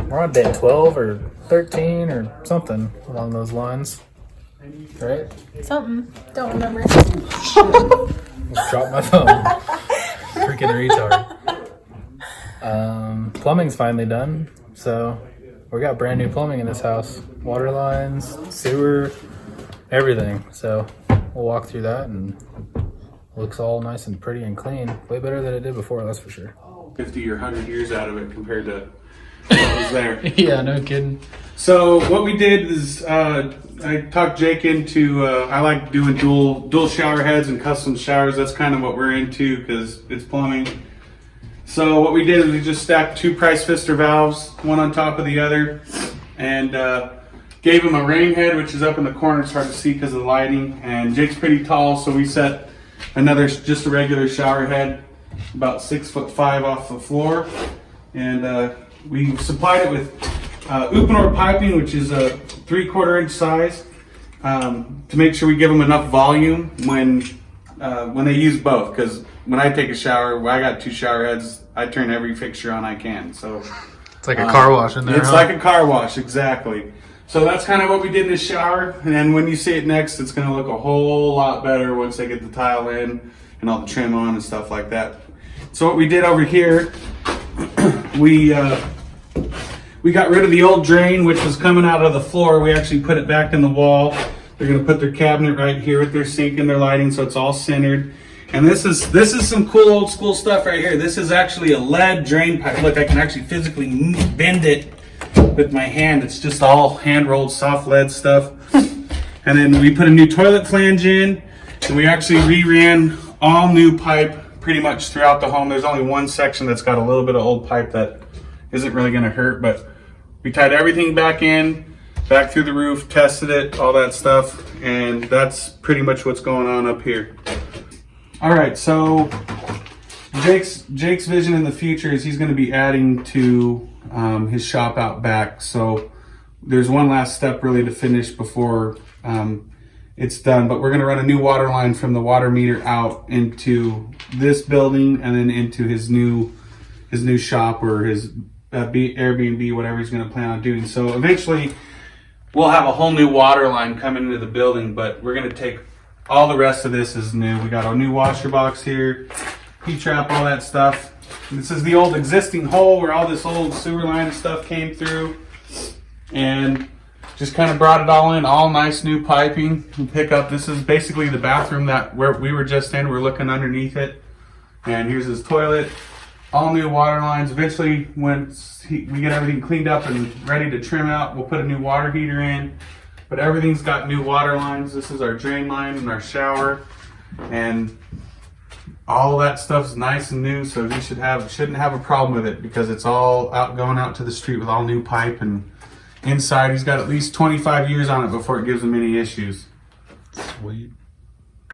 we're on day 12 or 13 or something along those lines, right? Something. Don't remember. Drop my phone. Freaking retard. Plumbing's finally done, so we got brand new plumbing in this house. Water lines, sewer, everything. So we'll walk through that, and it looks all nice and pretty and clean. Way better than it did before, that's for sure. 50 or 100 years out of it compared to what was there. Yeah, no kidding. So what we did is I talked Jake into I like doing dual shower heads and custom showers. That's kind of what we're into because it's plumbing. So what we did is we just stacked 2 Price Pfister valves, one on top of the other, and gave him a rain head, which is up in the corner. It's hard to see because of the lighting. And Jake's pretty tall, so we set another, just a regular shower head, about 6'5" off the floor. And we supplied it with Uponor piping, which is a 3/4 inch size, to make sure we give them enough volume when they use both. Because when I take a shower, I got 2 shower heads. I turn every fixture on I can. So it's like a car wash in there. It's like a car wash, exactly. So that's kind of what we did in the shower. And then when you see it next, it's going to look a whole lot better once they get the tile in and all the trim on and stuff like that. So what we did over here, we got rid of the old drain, which was coming out of the floor. We actually put it back in the wall. They're going to put their cabinet right here with their sink and their lighting, so it's all centered. And this is some cool old school stuff right here. This is actually a lead drain pipe. Look, I can actually physically bend it with my hand. It's just all hand rolled soft lead stuff. And then we put a new toilet flange in, and we actually reran all new pipe pretty much throughout the home. There's only one section that's got a little bit of old pipe that isn't really going to hurt, but we tied everything back in, back through the roof, tested it, all that stuff, and that's pretty much what's going on up here. All right, so Jake's vision in the future is he's going to be adding to his shop out back. So there's one last step really to finish before it's done, but we're going to run a new water line from the water meter out into this building and then into his new shop or his Airbnb, whatever he's going to plan on doing. So eventually we'll have a whole new water line coming into the building, but we're going to take all the rest of this is new. We got a new washer box here, P-trap, all that stuff. This is the old existing hole where all this old sewer line and stuff came through, and just kind of brought it all in, all nice new piping and pick up. This is basically the bathroom that where we were just in. We're looking underneath it, and here's his toilet. All new water lines. Eventually, once we get everything cleaned up and ready to trim out, we'll put a new water heater in. But everything's got new water lines. This is our drain line and our shower, and all that stuff's nice and new. So you shouldn't have a problem with it because it's all going out to the street with all new pipe. And inside, he's got at least 25 years on it before it gives him any issues. Sweet.